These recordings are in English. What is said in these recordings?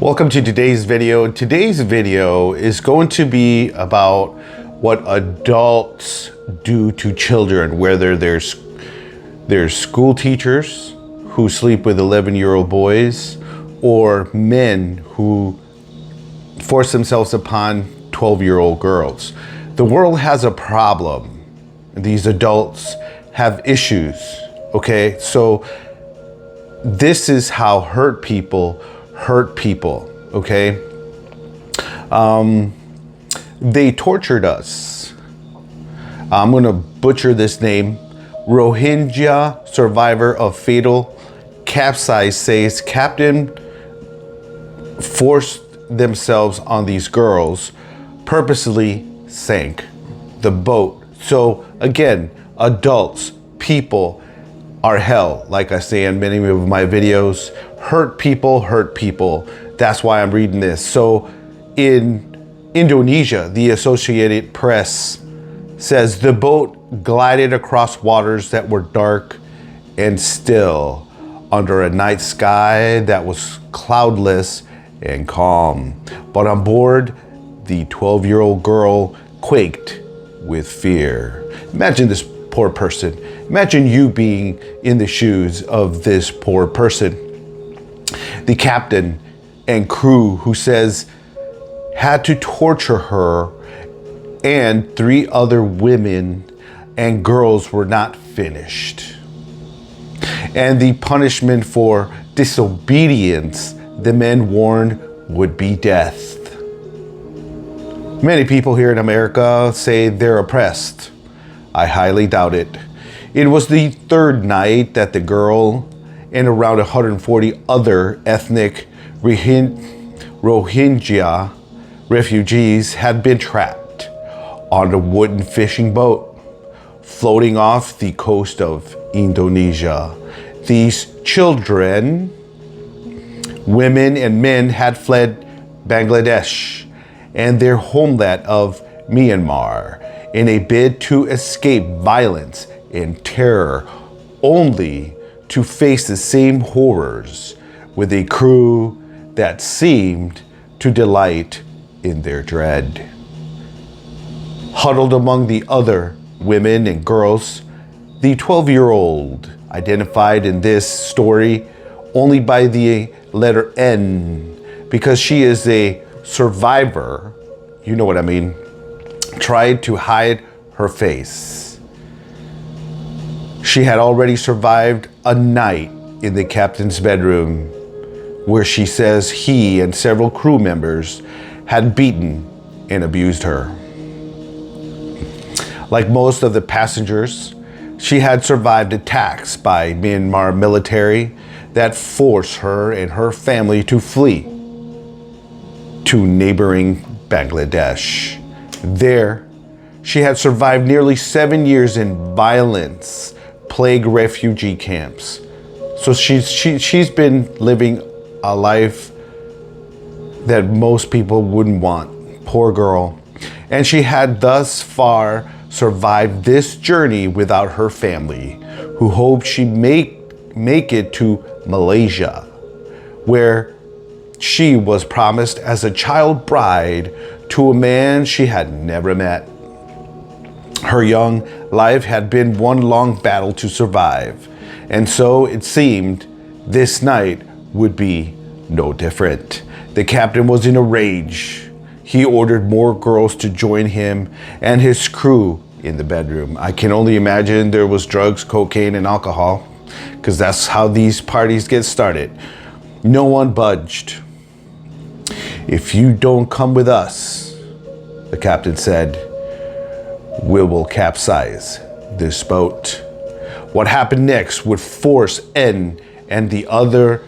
Welcome to today's video. Today's video is going to be about what adults do to children, whether there's school teachers who sleep with 11-year-old boys or men who force themselves upon 12-year-old girls. The world has a problem. These adults have issues, okay? So this is how hurt people, okay? They tortured us. I'm gonna butcher this name. Rohingya survivor of fatal capsize says captain forced themselves on these girls, purposely sank the boat. So again, adults, people are hell, like I say in many of my videos. Hurt people. That's why I'm reading this. So in Indonesia, the Associated Press says the boat glided across waters that were dark and still under a night sky that was cloudless and calm. But on board, the 12-year-old girl quaked with fear. Imagine this poor person. Imagine you being in the shoes of this poor person. The captain and crew, who says had to torture her and 3 other women and girls, were not finished. And the punishment for disobedience, the men warned, would be death. Many people here in America say they're oppressed. I highly doubt it. It was the 3rd night that the girl and around 140 other ethnic Rohingya refugees had been trapped on a wooden fishing boat floating off the coast of Indonesia. These children, women, and men had fled Bangladesh and their homeland of Myanmar in a bid to escape violence and terror, only to face the same horrors with a crew that seemed to delight in their dread. Huddled among the other women and girls, the 12-year-old, identified in this story only by the letter N, because she is a survivor, you know what I mean, tried to hide her face. She had already survived a night in the captain's bedroom, where she says he and several crew members had beaten and abused her. Like most of the passengers, she had survived attacks by Myanmar military that forced her and her family to flee to neighboring Bangladesh. There, she had survived nearly 7 years in violence-plagued refugee camps. So she's been living a life that most people wouldn't want. Poor girl. And she had thus far survived this journey without her family, who hoped she'd make it to Malaysia, where she was promised as a child bride to a man she had never met. Her young life had been one long battle to survive, and so it seemed this night would be no different. The captain was in a rage. He ordered more girls to join him and his crew in the bedroom. I can only imagine there was drugs, cocaine, and alcohol, because that's how these parties get started. No one budged. "If you don't come with us," the captain said, "we will capsize this boat." What happened next would force N and the other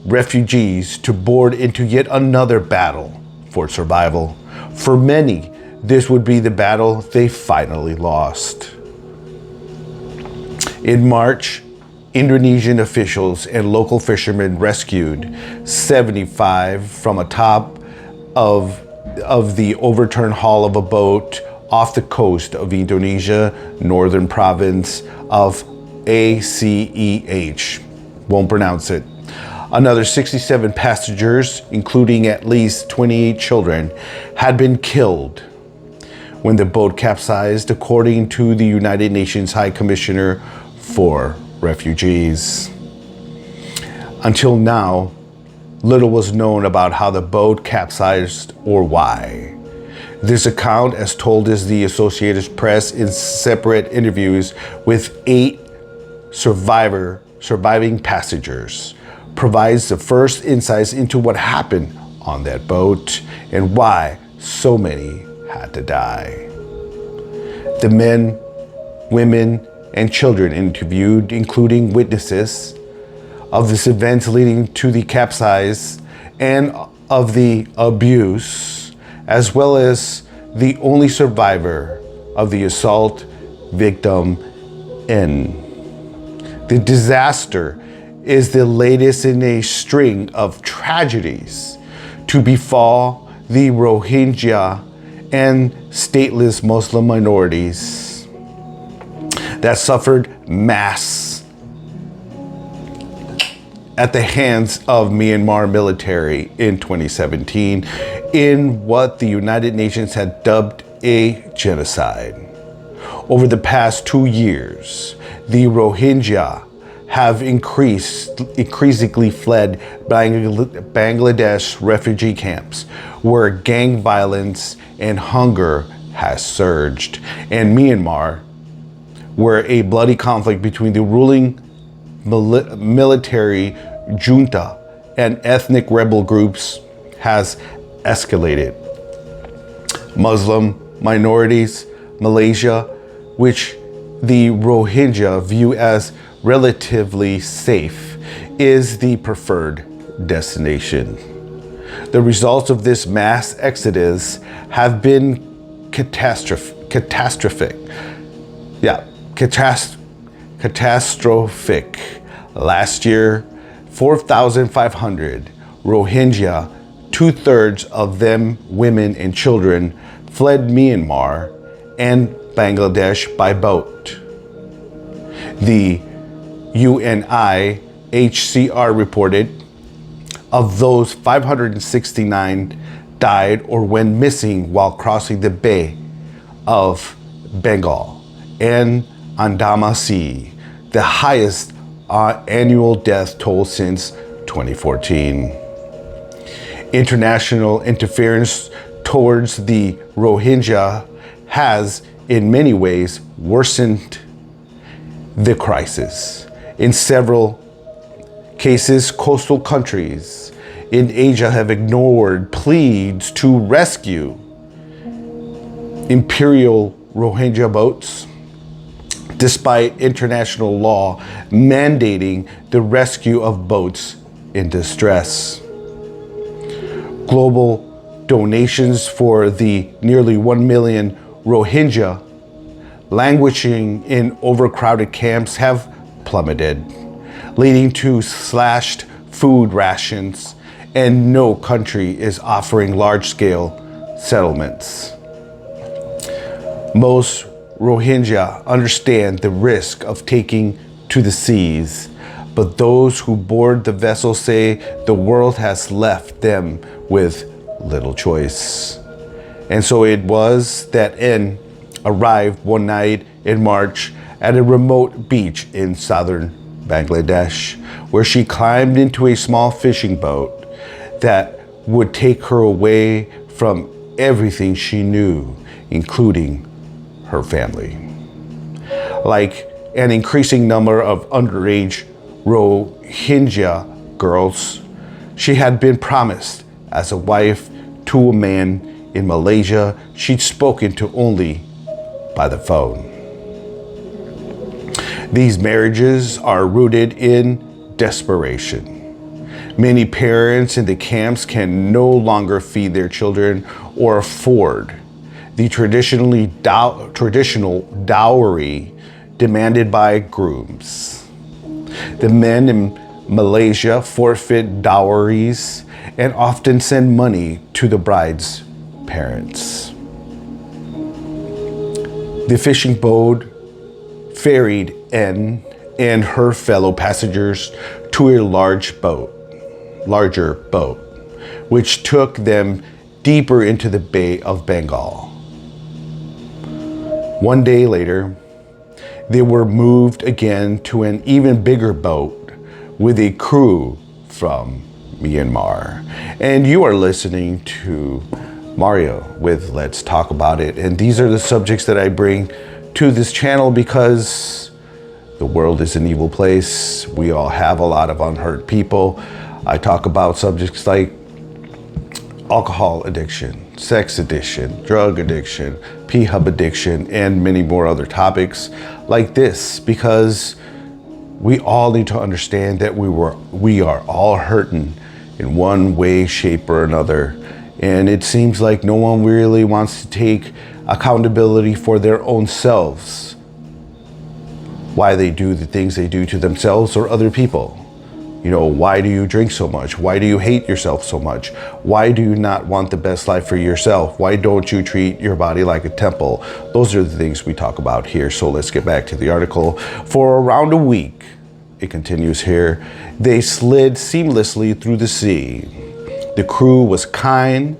refugees to board into yet another battle for survival. For many, this would be the battle they finally lost. In March, Indonesian officials and local fishermen rescued 75 from atop of the overturned hull of a boat off the coast of Indonesia, northern province of Aceh. Won't pronounce it. Another 67 passengers, including at least 28 children, had been killed when the boat capsized, according to the United Nations High Commissioner for Refugees. Until now, little was known about how the boat capsized or why. This account, as told as the Associated Press in separate interviews with 8 surviving passengers, provides the first insights into what happened on that boat and why so many had to die. The men, women, and children interviewed, including witnesses of this event leading to the capsize and of the abuse, as well as the only survivor of the assault victim, N. The disaster is the latest in a string of tragedies to befall the Rohingya and stateless Muslim minorities that suffered mass at the hands of Myanmar military in 2017 in what the United Nations had dubbed a genocide. Over the past 2 years, the Rohingya have increasingly fled Bangladesh refugee camps, where gang violence and hunger has surged, and Myanmar, where a bloody conflict between the ruling military junta and ethnic rebel groups has escalated. Muslim minorities, Malaysia, which the Rohingya view as relatively safe, is the preferred destination. The results of this mass exodus have been catastrophic. Last year, 4,500 Rohingya, 2/3 of them women and children, fled Myanmar and Bangladesh by boat. The UNIHCR reported of those 569 died or went missing while crossing the Bay of Bengal and Andaman Sea, the highest annual death toll since 2014. International interference towards the Rohingya has, in many ways, worsened the crisis. In several cases, coastal countries in Asia have ignored pleas to rescue imperial Rohingya boats, despite international law mandating the rescue of boats in distress. Global donations for the nearly 1 million Rohingya languishing in overcrowded camps have plummeted, leading to slashed food rations, and no country is offering large-scale settlements. Most Rohingya understand the risk of taking to the seas, but those who board the vessel say the world has left them with little choice. And so it was that N arrived one night in March at a remote beach in southern Bangladesh, where she climbed into a small fishing boat that would take her away from everything she knew, including her family. Like an increasing number of underage Rohingya girls, she had been promised as a wife to a man in Malaysia she'd spoken to only by the phone. These marriages are rooted in desperation. Many parents in the camps can no longer feed their children or afford the traditional dowry demanded by grooms. The men in Malaysia forfeit dowries and often send money to the bride's parents. The fishing boat ferried N and her fellow passengers to a large boat larger boat, which took them deeper into the Bay of Bengal. One day later, they were moved again to an even bigger boat with a crew from Myanmar. And you are listening to Mario with Let's Talk About It. And these are the subjects that I bring to this channel because the world is an evil place. We all have a lot of unhurt people. I talk about subjects like alcohol addiction, sex addiction, drug addiction, P-Hub addiction, and many more other topics like this because we all need to understand that we are all hurting in one way, shape, or another. And it seems like no one really wants to take accountability for their own selves, why they do the things they do to themselves or other people. You know, why do you drink so much? Why do you hate yourself so much? Why do you not want the best life for yourself? Why don't you treat your body like a temple? Those are the things we talk about here. So let's get back to the article. For around a week, it continues here, they slid seamlessly through the sea. The crew was kind,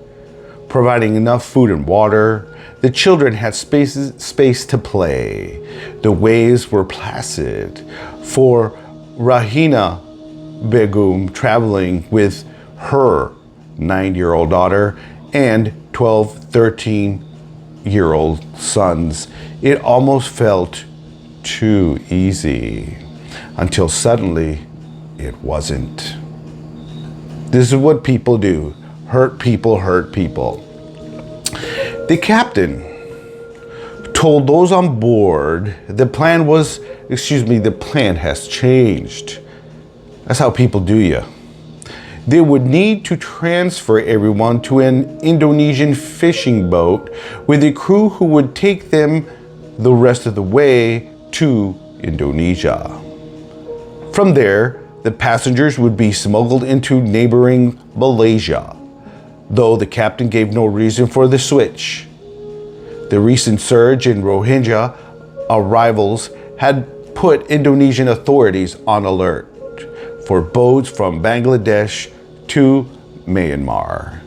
providing enough food and water. The children had space to play. The waves were placid. For Rahina Begum, traveling with her 9-year-old daughter and 13-year-old sons, it almost felt too easy. Until suddenly, it wasn't. This is what people do. Hurt people hurt people. The captain told those on board the plan has changed. That's how people do you. They would need to transfer everyone to an Indonesian fishing boat with a crew who would take them the rest of the way to Indonesia. From there, the passengers would be smuggled into neighboring Malaysia, though the captain gave no reason for the switch. The recent surge in Rohingya arrivals had put Indonesian authorities on alert for boats from Bangladesh to Myanmar.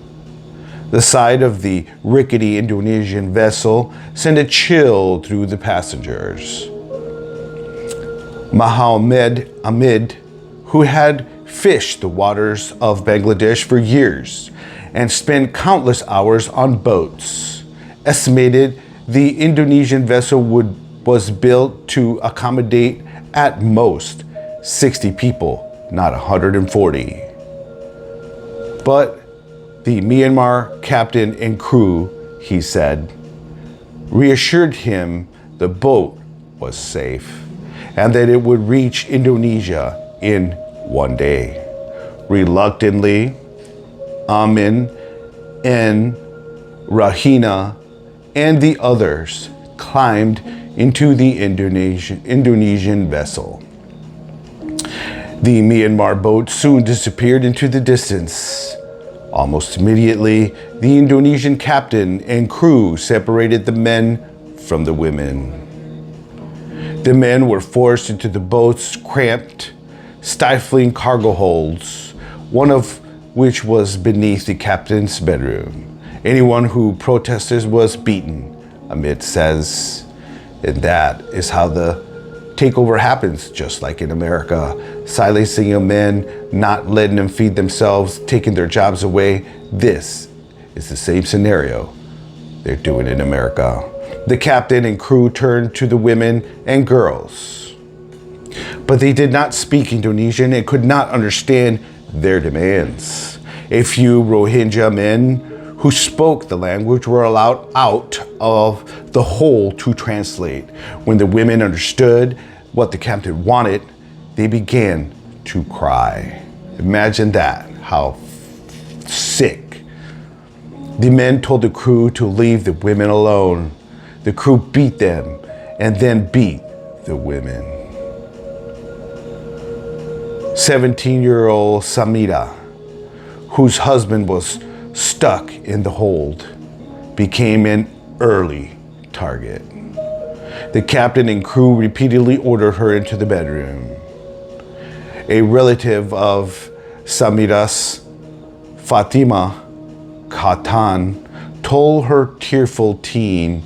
The sight of the rickety Indonesian vessel sent a chill through the passengers. Mohammed Ahmed, who had fished the waters of Bangladesh for years and spent countless hours on boats, estimated the Indonesian vessel was built to accommodate at most 60 people, not 140. But the Myanmar captain and crew, he said, reassured him the boat was safe and that it would reach Indonesia in one day. Reluctantly, Amin and Rahina and the others climbed into the Indonesian vessel. The Myanmar boat soon disappeared into the distance. Almost immediately, the Indonesian captain and crew separated the men from the women. The men were forced into the boat's cramped, stifling cargo holds, one of which was beneath the captain's bedroom. Anyone who protested was beaten, Amit says. And that is how the takeover happens, just like in America. Silencing a men, not letting them feed themselves, taking their jobs away. This is the same scenario they're doing in America. The captain and crew turned to the women and girls, but they did not speak Indonesian and could not understand their demands. A few Rohingya men who spoke the language were allowed out of the hole to translate. When the women understood what the captain wanted, they began to cry. Imagine that, how sick. The men told the crew to leave the women alone. The crew beat them and then beat the women. 17-year-old Samira, whose husband was stuck in the hold, became an early target. The captain and crew repeatedly ordered her into the bedroom. A relative of Samira's Fatima Khatan told her tearful teen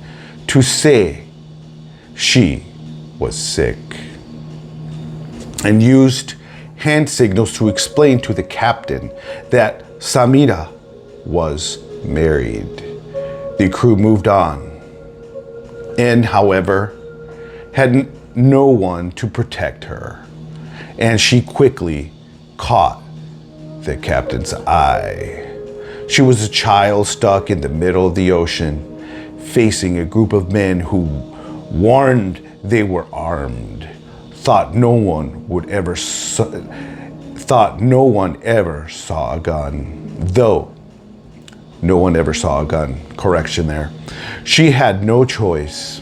to say she was sick, and used hand signals to explain to the captain that Samira was married. The crew moved on, and however, had no one to protect her, and she quickly caught the captain's eye. She was a child stuck in the middle of the ocean, facing a group of men who warned they were armed, thought no one ever saw a gun, though no one ever saw a gun. Correction there. She had no choice.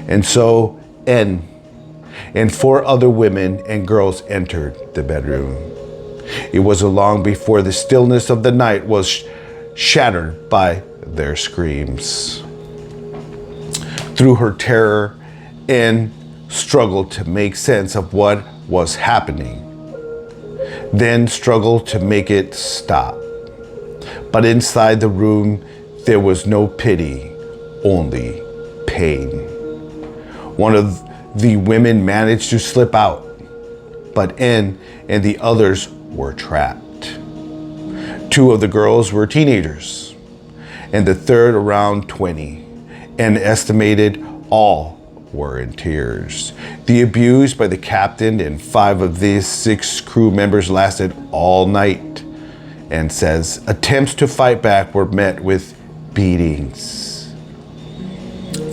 And so N and 4 other women and girls entered the bedroom. It wasn't long before the stillness of the night was shattered by their screams. Through her terror, N struggled to make sense of what was happening, then struggled to make it stop. But inside the room, there was no pity, only pain. One of the women managed to slip out, but N and the others were trapped. 2 of the girls were teenagers, and the third around 20, and estimated all were in tears. The abuse by the captain and 5 of these 6 crew members lasted all night, and says attempts to fight back were met with beatings.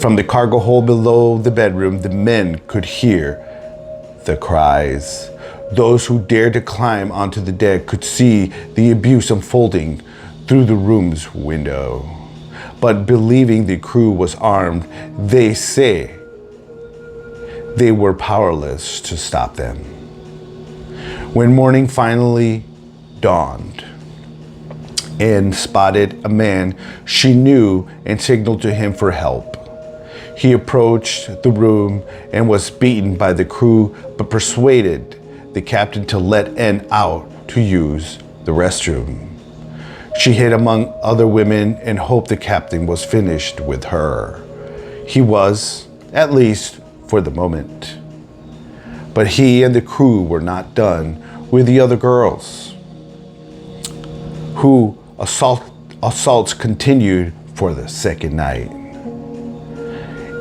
From the cargo hold below the bedroom, the men could hear the cries. Those who dared to climb onto the deck could see the abuse unfolding through the room's window. But believing the crew was armed, they say they were powerless to stop them. When morning finally dawned, and spotted a man she knew and signaled to him for help. He approached the room and was beaten by the crew, but persuaded the captain to let N out to use the restroom. She hid among other women and hoped the captain was finished with her. He was, at least for the moment. But he and the crew were not done with the other girls, who assaults continued for the second night.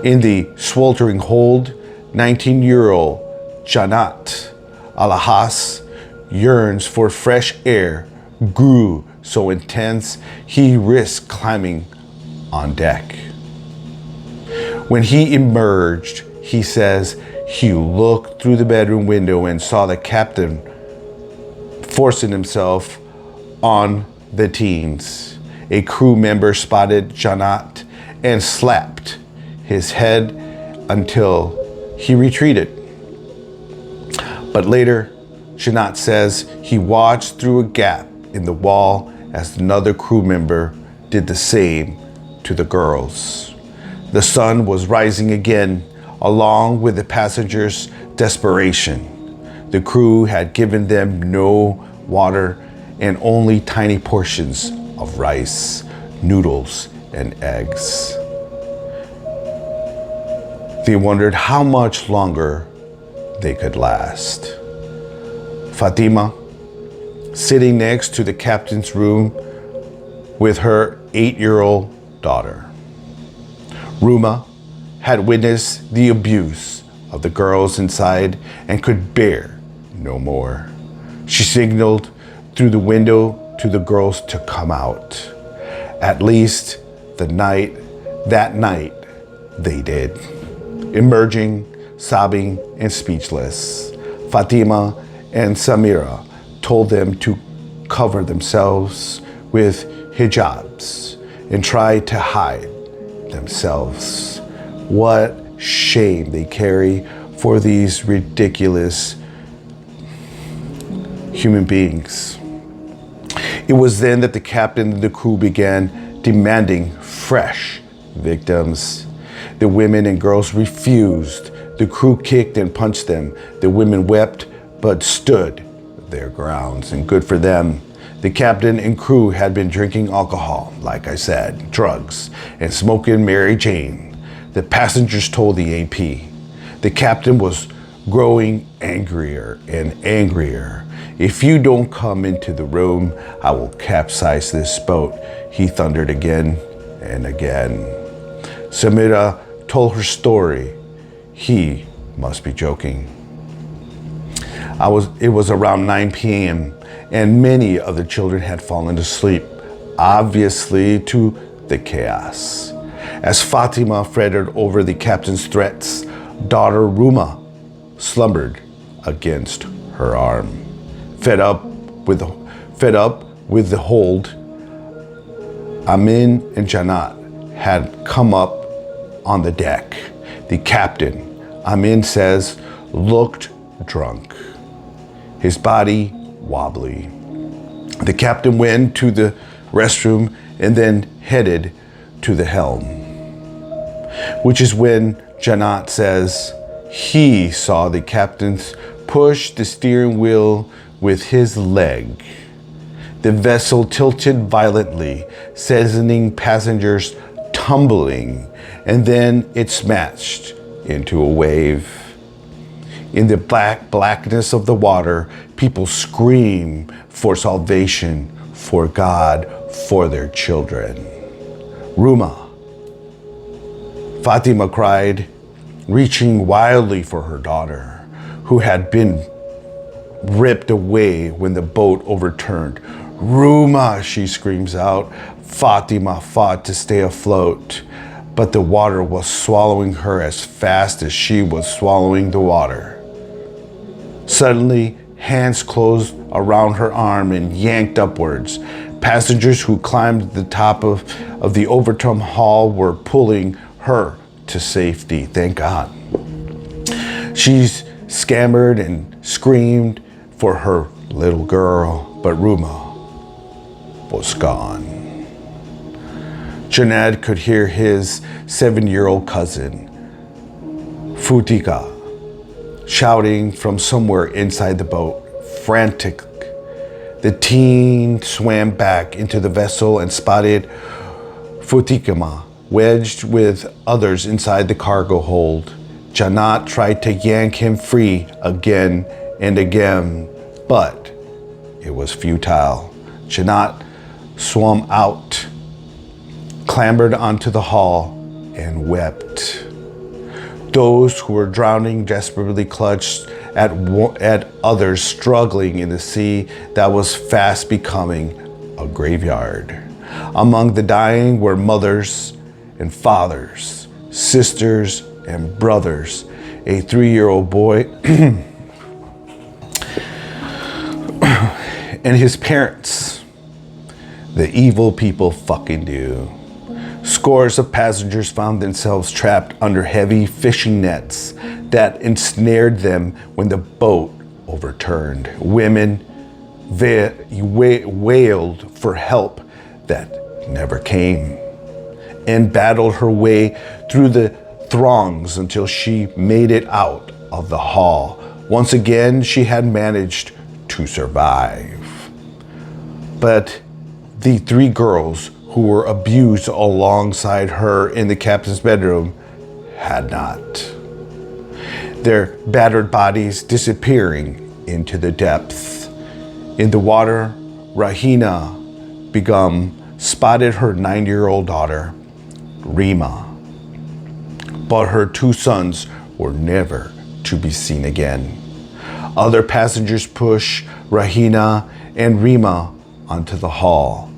In the sweltering hold, 19-year-old Janat Alahas yearns for fresh air grew so intense he risked climbing on deck. When he emerged, he says he looked through the bedroom window and saw the captain forcing himself on the teens. A crew member spotted Janat and slapped his head until he retreated. But later, Janat says he watched through a gap in the wall as another crew member did the same to the girls. The sun was rising again, along with the passengers' desperation. The crew had given them no water and only tiny portions of rice, noodles, and eggs. They wondered how much longer they could last. Fatima, sitting next to the captain's room with her 8-year-old daughter. Ruma had witnessed the abuse of the girls inside and could bear no more. She signaled through the window to the girls to come out. At least that night they did. Emerging, sobbing, and speechless, Fatima and Samira told them to cover themselves with hijabs and try to hide themselves. What shame they carry for these ridiculous human beings. It was then that the captain and the crew began demanding fresh victims. The women and girls refused. The crew kicked and punched them. The women wept but stood their grounds, and good for them. The captain and crew had been drinking alcohol, like I said, drugs, and smoking Mary Jane. The passengers told the AP. The captain was growing angrier and angrier. "If you don't come into the room, I will capsize this boat," he thundered again and again. Samira told her story. He must be joking. It was around 9 p.m. and many of the children had fallen asleep, obviously to the chaos. As Fatima fretted over the captain's threats, daughter Ruma slumbered against her arm. Fed up with the hold, Amin and Janat had come up on the deck. The captain, Amin says, looked drunk, his body wobbly. The captain went to the restroom and then headed to the helm, which is when Janat says he saw the captain push the steering wheel with his leg. The vessel tilted violently, sending passengers tumbling, and then it smashed into a wave. In the blackness of the water, people scream for salvation, for God, for their children. Ruma, Fatima cried, reaching wildly for her daughter, who had been ripped away when the boat overturned. "Ruma," she screams out. Fatima fought to stay afloat, but the water was swallowing her as fast as she was swallowing the water. Suddenly, hands closed around her arm and yanked upwards. Passengers who climbed the top of the overturned hull were pulling her to safety, thank God. She scampered and screamed for her little girl, but Ruma was gone. Junaid could hear his 7-year-old cousin, Futika, shouting from somewhere inside the boat, frantic. The teen swam back into the vessel and spotted Futikama wedged with others inside the cargo hold. Janat tried to yank him free again and again, but it was futile. Janat swam out, clambered onto the hull, and wept. Those who were drowning desperately clutched at others struggling in the sea that was fast becoming a graveyard. Among the dying were mothers and fathers, sisters and brothers, a 3-year-old boy and his parents. The evil people fucking do. Scores of passengers found themselves trapped under heavy fishing nets that ensnared them when the boat overturned. Women wailed for help that never came, and battled her way through the throngs until she made it out of the hull. Once again, she had managed to survive. But the 3 girls who were abused alongside her in the captain's bedroom had not. Their battered bodies disappearing into the depths. In the water, Rahina Begum spotted her 9-year-old daughter, Rima, but her 2 sons were never to be seen again. Other passengers pushed Rahina and Rima onto the hull,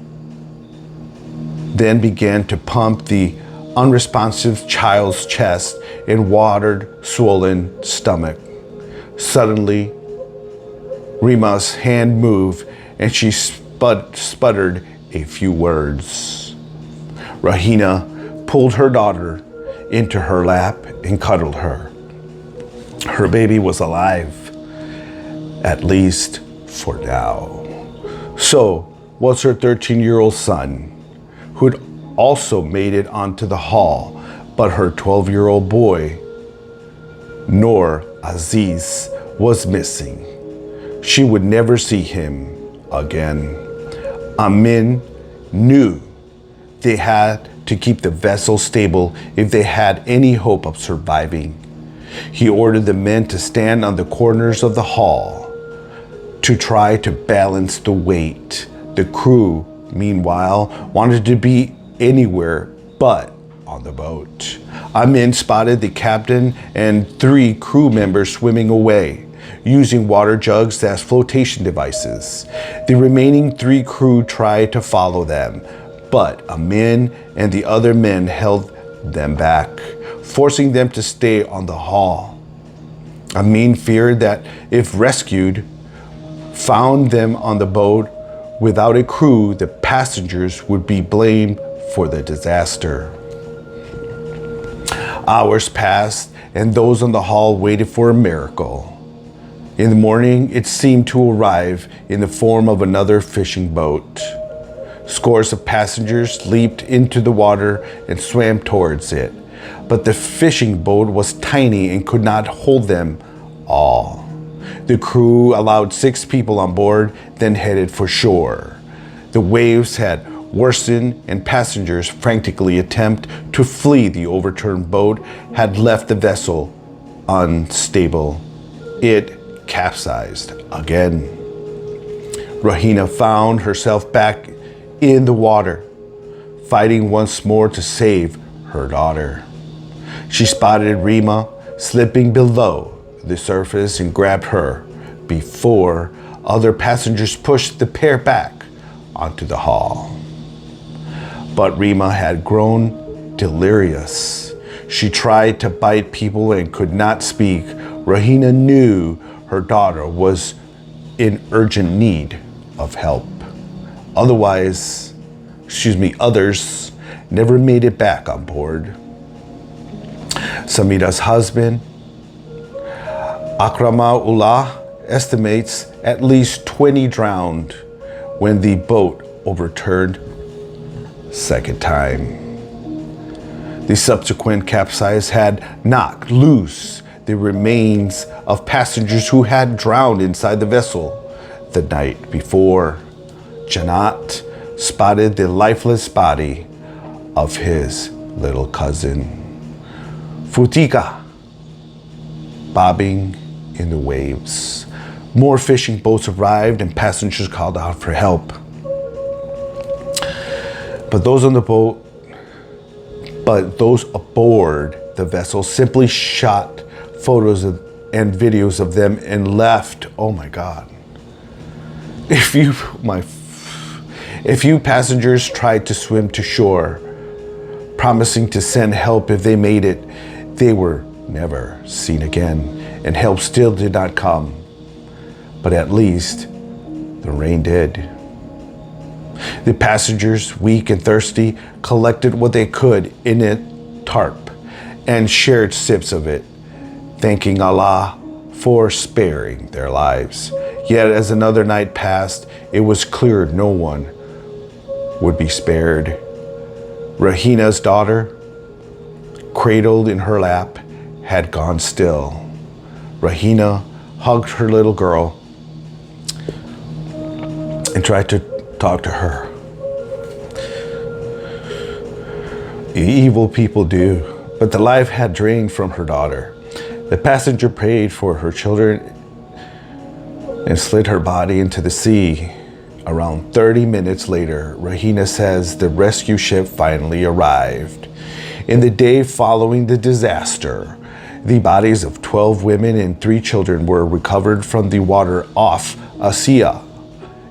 then began to pump the unresponsive child's chest and watered, swollen stomach. Suddenly, Rima's hand moved and she sputtered a few words. Rahina pulled her daughter into her lap and cuddled her. Her baby was alive, at least for now. So was her 13-year-old son, who'd also made it onto the hull, but her 12-year-old boy, Noor Aziz, was missing. she would never see him again. Amin knew they had to keep the vessel stable if they had any hope of surviving. He ordered the men to stand on the corners of the hull to try to balance the weight. The crew, meanwhile, wanted to be anywhere but on the boat. Amin spotted the captain and 3 crew members swimming away, using water jugs as flotation devices. The remaining 3 crew tried to follow them, but Amin and the other men held them back, forcing them to stay on the hull. Amin feared that if rescued, found them on the boat without a crew, the passengers would be blamed for the disaster. Hours passed, and those on the hull waited for a miracle. In the morning, it seemed to arrive in the form of another fishing boat. Scores of passengers leaped into the water and swam towards it, but the fishing boat was tiny and could not hold them all. The crew allowed 6 people on board, then headed for shore. The waves had worsened, and passengers frantically attempt to flee the overturned boat had left the vessel unstable. It capsized again. Rahina found herself back in the water, fighting once more to save her daughter. She spotted Rima slipping below the surface and grabbed her before other passengers pushed the pair back onto the hull. But Rima had grown delirious. She tried to bite people and could not speak. Rahina knew her daughter was in urgent need of help. Others never made it back on board. Samida's husband, Akramaullah, estimates at least 20 drowned when the boat overturned second time. The subsequent capsize had knocked loose the remains of passengers who had drowned inside the vessel the night before. Janat spotted the lifeless body of his little cousin, Futika, bobbing in the waves. More fishing boats arrived and passengers called out for help. But those aboard the vessel simply shot photos and videos of them and left. Oh my God. A few passengers tried to swim to shore, promising to send help if they made it. They were never seen again, and help still did not come. But at least the rain did. The passengers, weak and thirsty, collected what they could in a tarp and shared sips of it, thanking Allah for sparing their lives. Yet as another night passed, it was clear no one would be spared. Rahina's daughter, cradled in her lap, had gone still. Rahina hugged her little girl and tried to talk to her. Evil people do, but the life had drained from her daughter. The passenger prayed for her children and slid her body into the sea. Around 30 minutes later, Rahina says the rescue ship finally arrived. In the day following the disaster, the bodies of 12 women and 3 children were recovered from the water off Aceh,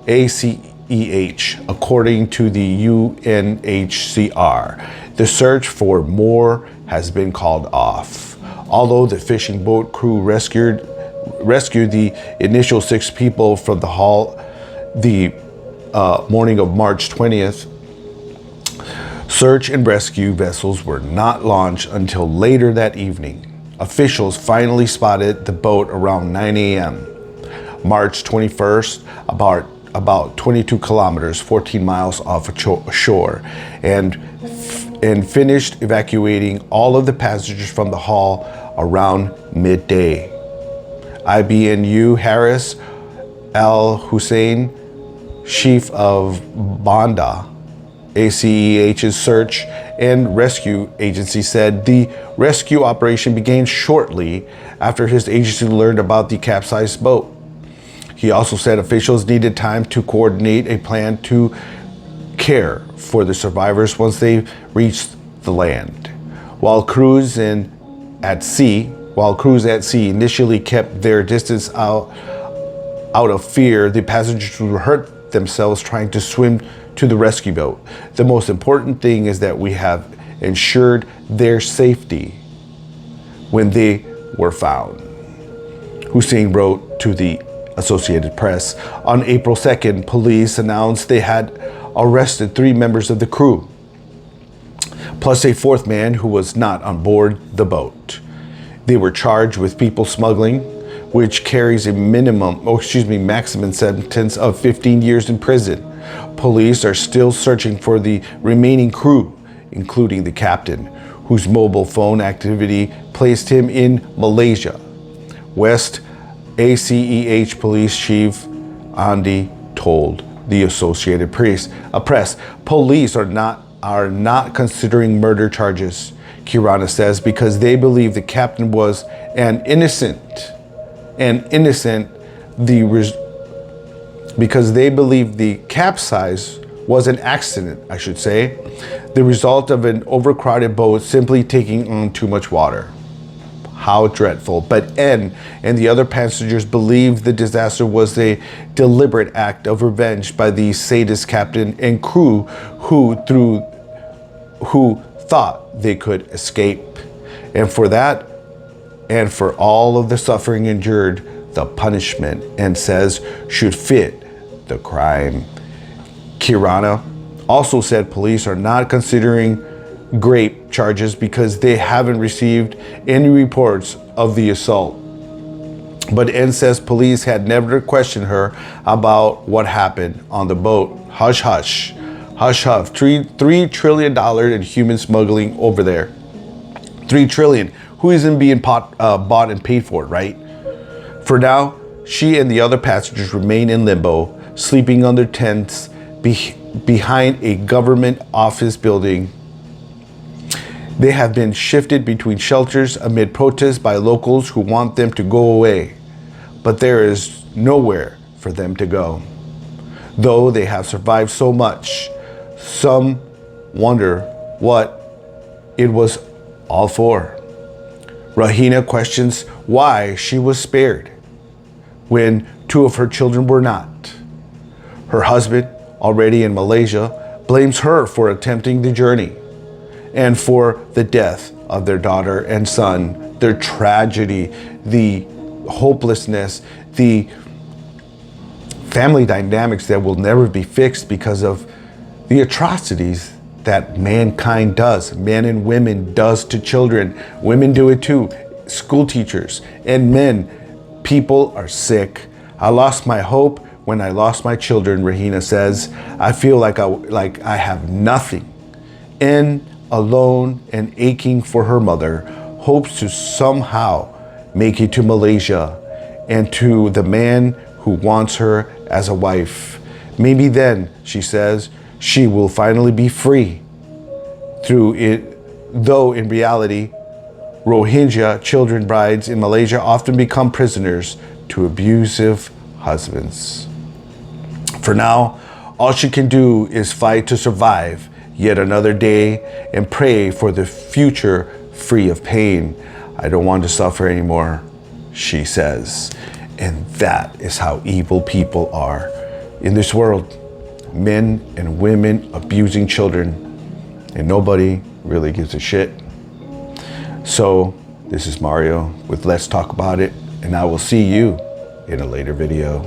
ACEH, according to the UNHCR. The search for more has been called off. Although the fishing boat crew rescued the initial 6 people from the hull the morning of March 20th, search and rescue vessels were not launched until later that evening. Officials finally spotted the boat around 9 a.m. March 21st, about 22 kilometers, 14 miles off shore, and finished evacuating all of the passengers from the hull around midday. IBNU Harris Al Hussein, chief of Banda, ACEH's search and rescue agency, said the rescue operation began shortly after his agency learned about the capsized boat. He also said officials needed time to coordinate a plan to care for the survivors once they reached the land. While crews at sea initially kept their distance out of fear, the passengers would hurt themselves trying to swim to the rescue boat. The most important thing is that we have ensured their safety when they were found, Hussein wrote to the Associated Press. On April 2nd, police announced they had arrested 3 members of the crew, plus a 4th man who was not on board the boat. They were charged with people smuggling, which carries a maximum sentence of 15 years in prison. Police are still searching for the remaining crew, including the captain, whose mobile phone activity placed him in Malaysia. West ACEH Police Chief Andy told the Associated Press, police are not considering murder charges, Kirana says, because they believe the captain was because they believe the capsize was an accident, I should say, the result of an overcrowded boat simply taking on too much water. How dreadful. But N and the other passengers believed the disaster was a deliberate act of revenge by the sadist captain and crew who thought they could escape. And for that, and for all of the suffering endured, the punishment, and says, should fit the crime. Kirana also said police are not considering grape charges because they haven't received any reports of the assault. But N says police had never questioned her about what happened on the boat. Hush, hush. Hush, hush. $3 trillion in human smuggling over there. $3 trillion. Who isn't being bought and paid for it, right? For now, she and the other passengers remain in limbo, sleeping under tents behind a government office building. They have been shifted between shelters amid protests by locals who want them to go away, but there is nowhere for them to go. Though they have survived so much, some wonder what it was all for. Rahina questions why she was spared when 2 of her children were not. Her husband, already in Malaysia, blames her for attempting the journey and for the death of their daughter and son, their tragedy, the hopelessness, the family dynamics that will never be fixed because of the atrocities that mankind does, men and women does to children. Women do it too, school teachers and men. People are sick. I lost my hope when I lost my children, Rahina says. I feel like I have nothing. And alone and aching for her mother, hopes to somehow make it to Malaysia and to the man who wants her as a wife. Maybe then, she says, she will finally be free. Through it, though in reality, Rohingya children brides in Malaysia often become prisoners to abusive husbands. For now, all she can do is fight to survive yet another day and pray for the future free of pain. I don't want to suffer anymore, she says. And that is how evil people are in this world. Men and women abusing children, and nobody really gives a shit. So this is Mario with Let's Talk About It, and I will see you in a later video.